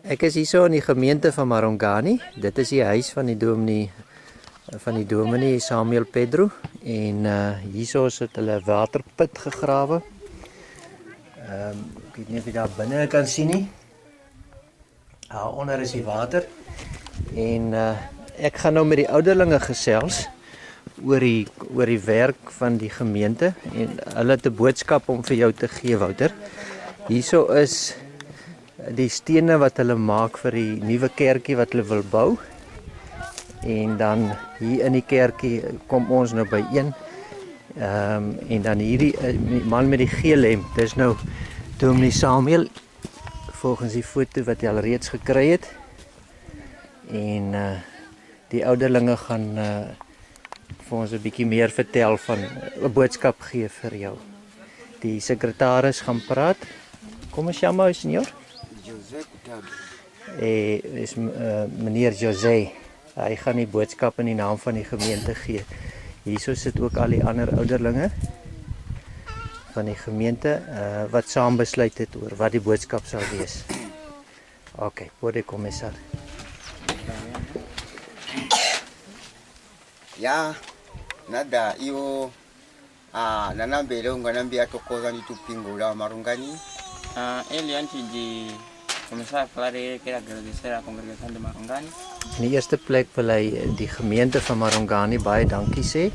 Ek is hierso in die gemeente van Marongani. Dit is die huis van die dominee Samuel Pedro en hierso het hulle 'n waterput gegrawe. Ek weet nie of jy daar binne kan sien nie. Onder is die water en ek gaan nou met die ouderlinge gesels oor die werk van die gemeente en hulle het 'n boodskap om vir jou te gee, Wouter. Hierso is die stene wat hulle maak vir die nuwe kerkie wat hulle wil bou. En dan hier in die kerkie kom ons nou by een. En dan hierdie man met die geel hemp, dis nou dominee Samuel volgens die foto wat jy al reeds gekry het. En die ouderlinge gaan vir ons 'n bietjie meer vertel van 'n boodskap gee vir jou. Die sekretaris gaan praat. Kom ons jammer, senior. José Kutado. Is meneer José. Hy gaan die boodskap in die naam van die gemeente gee. Hierso sit ook al die ander ouderlinge van die gemeente wat saam besluit het oor wat die boodskap sal wees. Okay, pode começar. Ya, nada, iyo nanambe leo nganambia tokoza nitupingula Marongani. Ele antes de começar a falar, eu quero agradecer à congregação de Marongani. In die eerste plek wil hy die gemeente van Marongani baie dankie sê.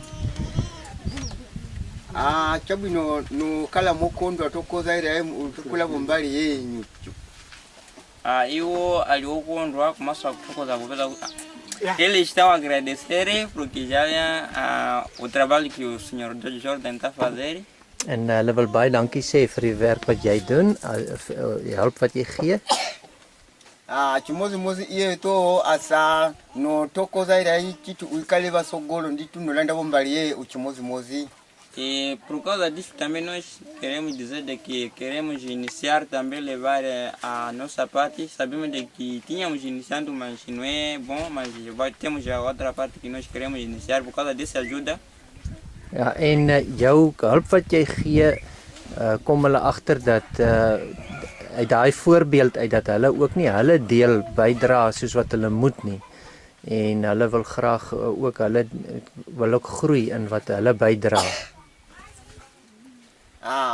Chabino no kala mokondo tokoza ira tukula bombali yenyu. Eu aliokondwa começou a tocoza govela. Eles estão a agradecer porque já o trabalho que o senhor Jordan está a fazer. En hulle wil baie dankie sê vir die werk wat jy doen, die hulp wat jy gee. Chimozi iye to asa no tokoza ira chitu uikale basogolo nditu nolanda bombali ye uchimozi. E por causa disso também nós queremos dizer de que queremos iniciar também levar a nossa parte. Sabemos de que tínhamos iniciado, mas não é bom, mas temos a outra parte que nós queremos iniciar por causa dessa ajuda. Ja, en jou hulp wat jy gee, kom hulle agter dat uit daai voorbeeld uit dat hulle ook nie hulle deel bydra soos wat hulle moet nie. En hulle wil graag ook wil ook groei in wat hulle bydra.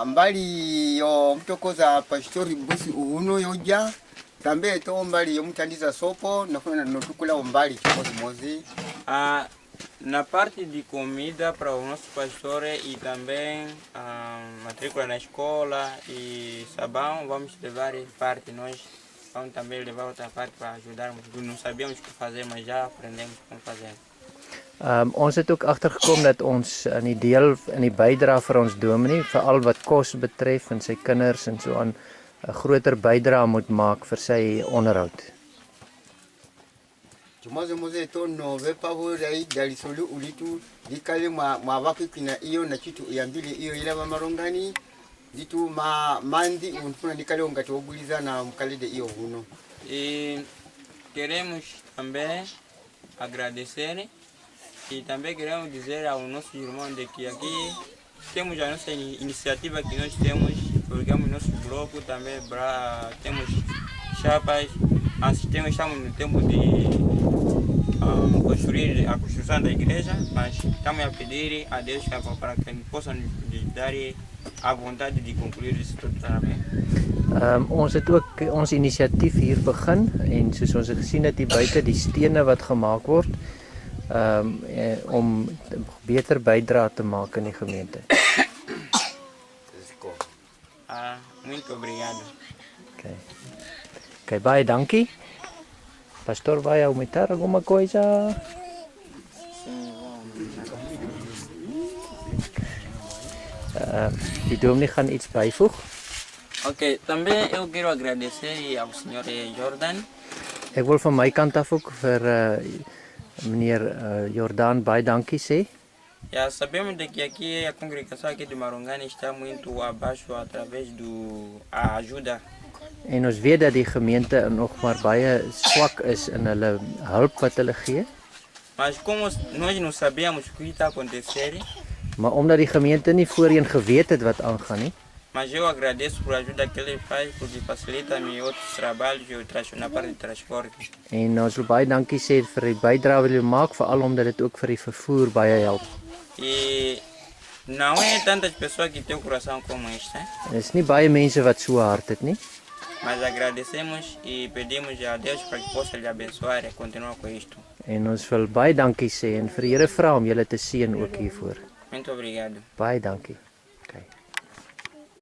Mbali yo mtokoza pastori busi uhuno yoja tambe to mbali yo mtandiza sopo nafuna notukula mbali chimozi. Na parte de comida para o nosso pastor e também matrícula na escola e sabão, vamos levar parte. Nós vamos também levar outra parte para ajudarmos. Não sabíamos o que fazer, mas já aprendemos como fazer. Ons het ook agtergekom dat ons in die bydra vir ons dominee, veral wat kos betref en sy kinders en so aan, 'n groter bydra moet maak vir sy onderhoud. Chimozi tono vepa horai dalisolu ulitu dikale mawaki kina iyo na chitu yambili iyo ila Marongani ditu mandi unfuna dikale ongati oguliza na mkalide iyo huno. E queremos também agradecer e também queremos dizer ao nosso irmão de que aqui temos a nossa iniciativa que nós temos, colocamos nosso bloco também, temos chapas, estamos no tempo de construir a construção da igreja, mas estamos a pedir a Deus para que possa nos dar a vontade de concluir esse todo trabalho. Ons het ook ons inisiatief hier begin en soos ons gesien het hier buite die stene wat gemaak word om beter bydra te maak in die gemeente. Muito obrigado. Okay, baie dankie. Pastor, vai aumentar alguma coisa? Die dominee gaan iets byvoeg. Ok, também eu quero agradecer ao senhor Jordan. Ek wil van my kant af ook vir meneer Jordan baie dankie sê. Já sabemos de que aqui a congregação aqui de Marongani está muito abaixo através da ajuda. En ons weet dat die gemeente nog maar baie swak is in hulle hulp wat hulle gee. Mas como nós não sabíamos o que está acontecendo, Maar omdat die gemeente nie voorheen geweet het wat aangaan nie, Mas eu agradeço por a ajuda que ele faz, porque facilita-me outros trabalhos na parte de transporte. En ons wil baie dankie sê vir die bydrae wat julle maak, veral omdat dit ook vir die vervoer baie help. E não é tantas pessoas que têm um coração como este, hein? Dis nie baie mense wat so hard het nie, Mas agradecemos e pedimos a Deus para que possa lhe abençoar e continuar com isto. en ons wil baie dankie sê en vir die Here vra om julle te seën ook hiervoor. Muito obrigado. Baie dankie.